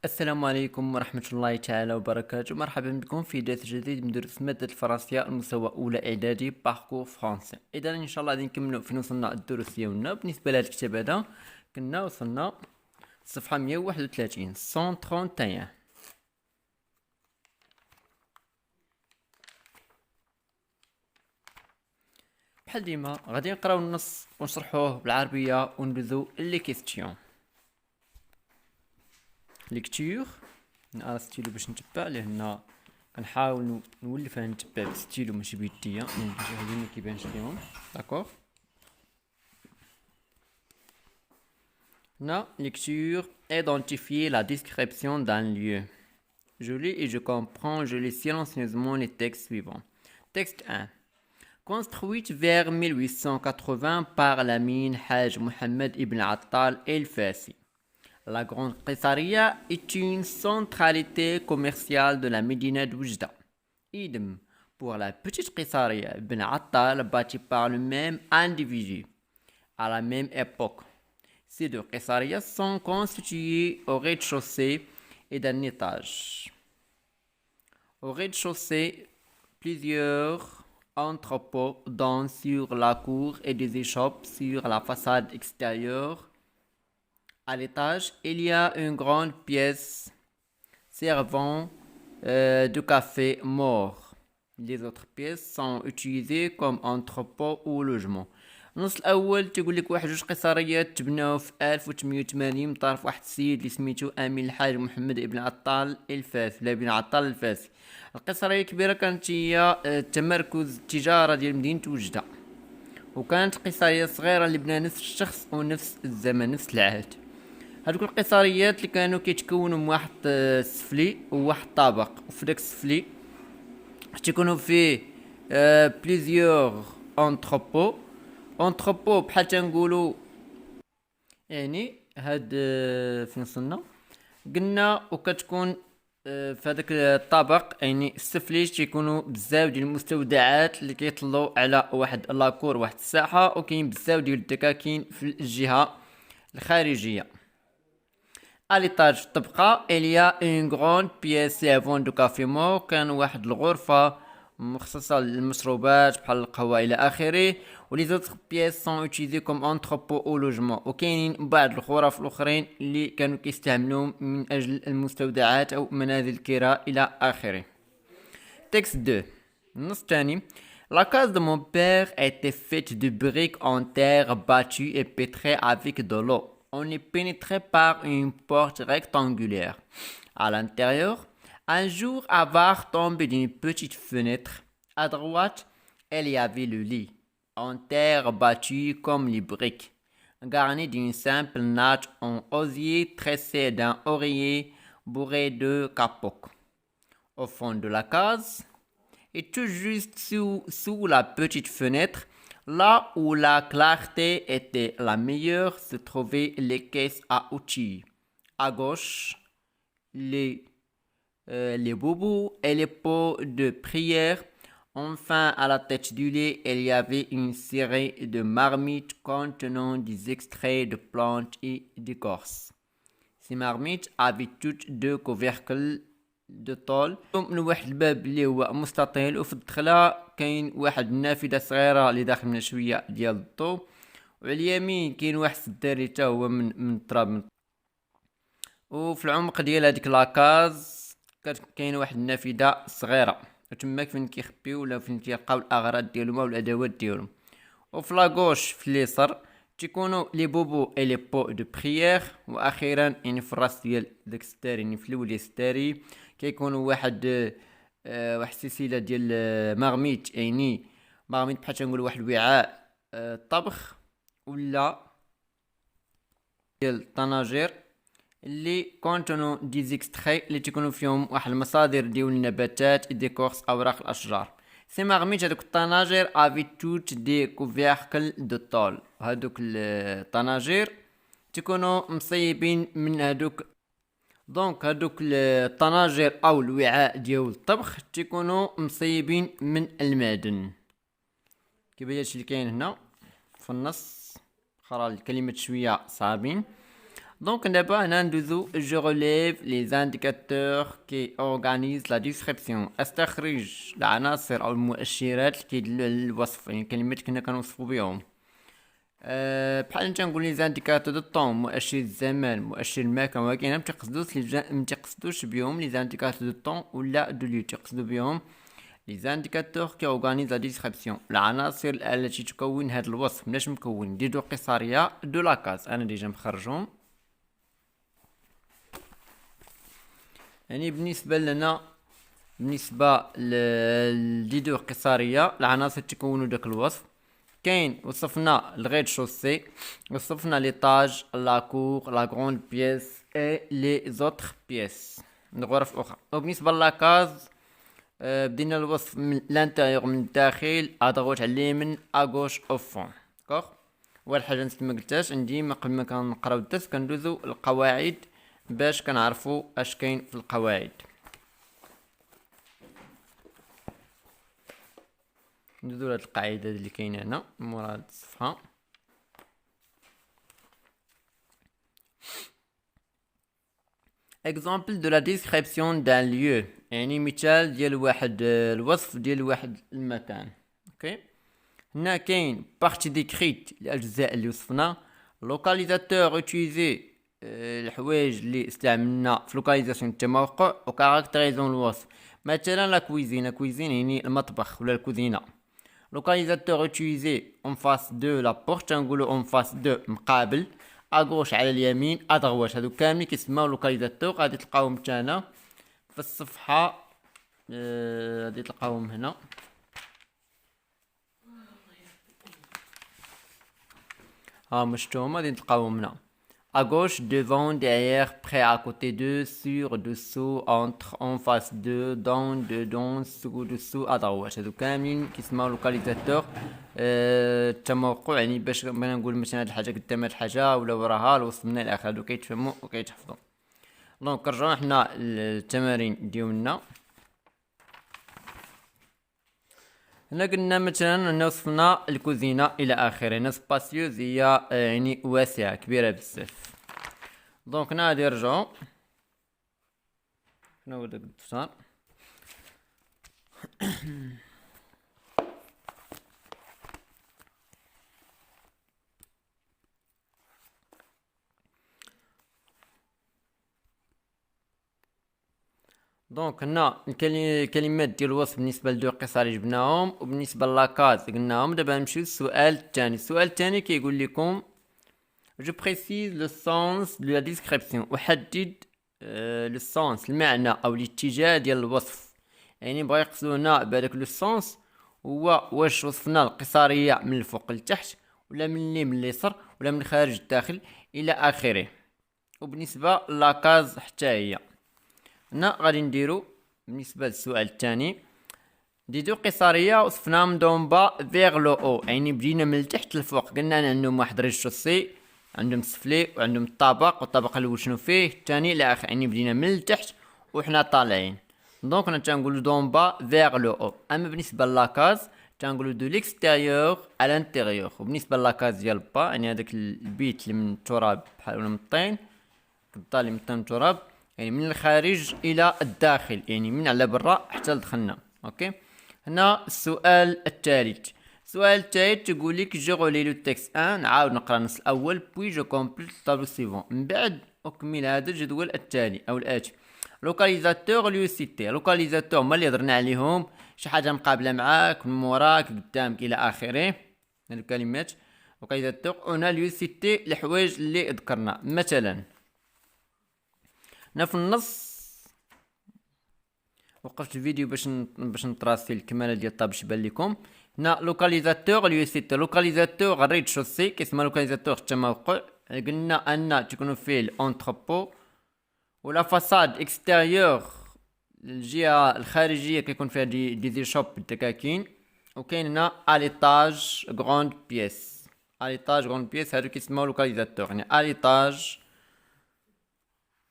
السلام عليكم ورحمة الله تعالى وبركاته. مرحبا بكم في درس جديد من دروس مادة الفرنسية المستوى أولى إعدادي باركور فرونسي. إذا إن شاء الله غادي نكملو فين وصلنا الدروس ديالنا. بالنسبة لهاد الكتاب هذا كنا وصلنا صفحة 131 131. بحال ديما غادي نقراو النص ونشرحوه بالعربية وندوزو لي كيستيون. ليكتور نقرا ستيلو باش نتبع، لأن كنحاول نولف نتبع بستيلو ماشي بيديا، يعني شي حاجه ما كيبانش ليهم. داكوغ. هنا lecture identifier la description d'un lieu. Je lis et je comprends, je lis silencieusement les textes suivants. Texte 1. Construite vers 1880 par l'Amin Haj Mohamed Ibn Attal El-Fassi. La Grande Qessaria est une centralité commerciale de la Médina d'Oujda. Idem pour la Petite Qessaria Ibn Attal, bâtie par le même individu à la même époque. Ces deux Qessarias sont constituées au rez-de-chaussée et d'un étage. Au rez-de-chaussée, plusieurs entrepôts donnent sur la cour et des échoppes sur la façade extérieure. À l'étage, il y a une grande pièce servant de café mort. Les autres pièces sont utilisées comme entrepôt ou logement. النص الاول تيقول لك واحد جوج قيصريات تبناو في 1880 من طرف واحد السيد اللي سميتو امين الحاج محمد ابن عطال الفاسي ولا ابن عطال الفاسي. القيصريه الكبيره كانت هي تمركز التجاره ديال مدينه وجده، وكانت قيصريه صغيره اللي بناها نفس الشخص ونفس الزمن نفس العهد. هذوك القيصريات اللي كانوا كيتكونوا من واحد السفلي وواحد الطابق، وفي داك السفلي تيكونوا فيه بليزيور انتروبو. اونتروبو بحال تنقولوا يعني هاد فين وصلنا قلنا، وكتكون في هذاك الطابق يعني السفلي تيكونوا بزاف ديال المستودعات اللي كيطلوا على واحد لاكور واحد الساحه، وكاين بزاف ديال الدكاكين في الجهه الخارجيه. À l'étage في الطبقه il y a une grande pièce servant de café mort. كان واحد الغرفه مخصصه للمشروبات بحال القهوه الى اخره. ولي زوتر بيس سون اوتيليزي كوم انتروبو او لوجمون، وكاينين بعض الغرف الاخرين اللي كانوا كيستعملوهم من اجل المستودعات او منازل الكراء الى اخره. تكست 2 النص الثاني. La case de mon père était faite de briques en terre battues et pétrées avec de l'eau. On y pénétrait par une porte rectangulaire. À l'intérieur, un jour, Avar tombé d'une petite fenêtre. À droite, il y avait le lit, en terre battue comme les briques, garni d'une simple natte en osier tressée d'un oreiller bourré de capocs. Au fond de la case, et tout juste sous la petite fenêtre, là où la clarté était la meilleure, se trouvaient les caisses à outils. À gauche, les bobos et les pots de prière. Enfin, à la tête du lit, il y avait une série de marmites contenant des extraits de plantes et d'écorces. Ces marmites avaient toutes deux couvercles de tôle. من واحد الباب اللي هو مستطيل، وفي الدخله كاين واحد النافذه صغيره اللي داخل منها شويه ديال الضوء، وعلى اليمين كاين واحد السداري حتى هو من التراب. وفي العمق ديال هذيك لاكاز كاين واحد النافذه صغيره، وتماك فين كيخبيو ولا فين كيلقاو الاغراض ديالهم او الادوات ديالهم. وفي لاغوش في اليسار تيكونوا لي بوبو اي لي بو دو بريير. واخيرا يعني في الراس ديال داك الستاري، يعني في الاول ديال الستاري كيكونوا واحد السلسله ديال مارميت، يعني مارميت بحال تنقول واحد الوعاء طبخ ولا ديال الطناجر اللي كونتونو دي زيكستري اللي تيكونوا فيهم واحد المصادر ديال النباتات دي كورس اوراق الاشجار. سي مارميت هذوك الطناجر افي توت دي كوفيركل دو طول. هذوك الطناجر تيكونوا مصيبين من هذوك، دونك هذوك الطناجر او الوعاء ديال الطبخ تيكونوا مصيبين من المعدن. كيبان هادشي اللي كاين هنا في النص. قرا الكلمات شويه صعبين. Donc d'abord je relève les indicateurs qui organisent la description. استخرج العناصر أو المؤشرات اللي كيدلوا على الوصف، يعني كلمات كنا كنوصفو بهم. بحال انت نقول لي زانديكاتور دو طون، مؤشر الزمان، مؤشر المكان، ولكن متيقصدوش بهم لي زانديكاتور دو طون ولا دو ليو، تيقصدو بهم لي زانديكاتور كي اورغانيز لا ديسكريبسيون، العناصر التي تكون هذا الوصف. ملاش مكون دي دو قصاريه دو لاكاز، انا ديجا مخرجهم. يعني بالنسبه لنا، بالنسبه للديدو قصاريه، العناصر تكونوا داك الوصف. كاين وصفنا الغيد شوسي، وصفنا ليطاج، لاكور، لا غروند بيس اي لي زوتر بيس، الغرف الاخرى. وبالنسبه للاكاز بدينا الوصف من لانتيريور، من الداخل، ادغوت على اليمين، اغوش او فون. داكوغ. اول حاجه نسيت ما قلتهاش، عندي قبل ما كنقراو الدرس كندوزو القواعد باش كنعرفوا اش كاين في القواعد. ندوزو لهاد القاعده اللي كاينه هنا مورا هاد الصفحه. exemple de la description d'un lieu، يعني مثال ديال واحد الوصف ديال واحد المكان. اوكي، هنا كاين بارتي ديكريت الاجزاء اللي وصفنا، لوكاليزاتور اوتيليزي الحوايج اللي استعملنا في لوكاليزاسيون التموقع، وكاركتيريزون الوصف. مثلا لا كويزين، كويزين يعني المطبخ ولا الكوزينه. لوكاليزاتور اوتيليزي اون فاس دو لا بورت، نقولو اون فاس دو مقابل، اغوش على اليمين، ادغوش، هادو كاملين كيسماو لوكاليزاتور. غادي تلقاوهم تانا في الصفحه، غادي تلقاوهم هنا. مشتوهم غادي تلقاوهم هنا. à gauche, devant, derrière, près, à côté de, sur, dessous, entre, en face de, dans, dedans, sous, dessous, ادغوش. هادو كاملين كيسماو لوكاليزاتور التموقع، يعني باش بغينا نقول مثلا هاد الحاجه قدام هاد الحاجه ولا وراها الوصف من الاخر، هادو كيتفهموا وكيتحفظوا. دونك رجعنا حنا للتمارين ديالنا. هنا قلنا مثلا هنا وصفنا الكوزينه الى اخره، هنا سباسيوز هي يعني واسعه كبيره بزاف. دونك هنا غادي نرجعو، شنو هو داك الدفتر. دونك هنا الكلمات ديال الوصف بالنسبه لدو قصاري جبناهم، وبالنسبه لاكاز قلناهم. دابا نمشيو للسؤال الثاني. السؤال الثاني كيقول لكم جو بريسيز لو سونس دو لا ديسكريبسيون، احدد لو سونس، المعنى او الاتجاه ديال الوصف. يعني بغا يقصدو هنا بهذاك لو سونس هو واش وصفنا القصاريه من الفوق لتحت، ولا من اليمين من اليسار، ولا من الخارج الداخل الى اخره. وبالنسبه لاكاز حتى هي. هنا غادي نديرو بالنسبه للسؤال الثاني، دي دو قصاريه وصفناهم دون با فيغ لو او، يعني بدينا من التحت للفوق. قلنا عندهم واحد ريش شوسي، عندهم السفلي، وعندهم الطابق، والطابق الاول شنو فيه، الثاني الاخر، يعني بدينا من التحت وحنا طالعين. دونك انا تنقولو دون با فيغ لو او. اما بالنسبه لاكاز تنقولو دو ليكستيريور على الانتيريور. وبالنسبه لاكاز ديال با يعني هذاك البيت اللي من التراب بحال ولا من الطين، الدار اللي من الطين التراب، يعني من الخارج الى الداخل، يعني من على برا حتى لدخلنا. اوكي، هنا السؤال الثالث. السؤال الثالث تقول لك جو غولي لو تكست 1، نعاود نقرا النص الاول، بوي جو كومبليت طابلو سيفون، من بعد اكمل هذا الجدول التالي او الاتي. لوكاليزاتور ليو سيتي، لوكاليزاتور هما اللي هضرنا عليهم، شي حاجه مقابله معاك، من موراك، قدامك الى اخره، هاد الكلمات لوكاليزاتور. هنا ليو سيتي الحوايج اللي ذكرنا. مثلا هنا في النص وقفت الفيديو باش نطراسي الكماله ديال الطاب باش يبان لكم. هنا لوكاليزاتور ليو سيتي، لوكاليزاتور غريد شوسي كيسمى لوكاليزاتور التموقع. قلنا ان تكون فيه الانتروبو، ولا فاساد اكستيريور الجهه الخارجيه كيكون فيها دي شوب الدكاكين. وكاين هنا اليطاج غروند بيس، اليطاج غروند بيس هادو كيسموا لوكاليزاتور، يعني اليطاج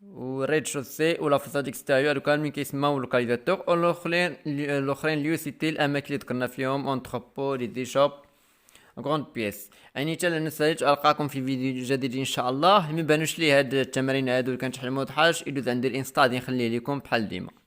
وريد شوسي ولا فاساد اكستيريور، هادو كاملين كيسموا لوكاليزاتور. والاخرين ليو سيتي الاماكن اللي ذكرنا فيهم، انتروبو، لي دي شوب، غروند بيس. يعني حتى نساليت القاكم في فيديو جديد ان شاء الله. ما بانوش لي هاد التمارين هادو اللي كنتحل مود حاج، يدوز عند الانستا غادي نخليه لكم بحال ديما.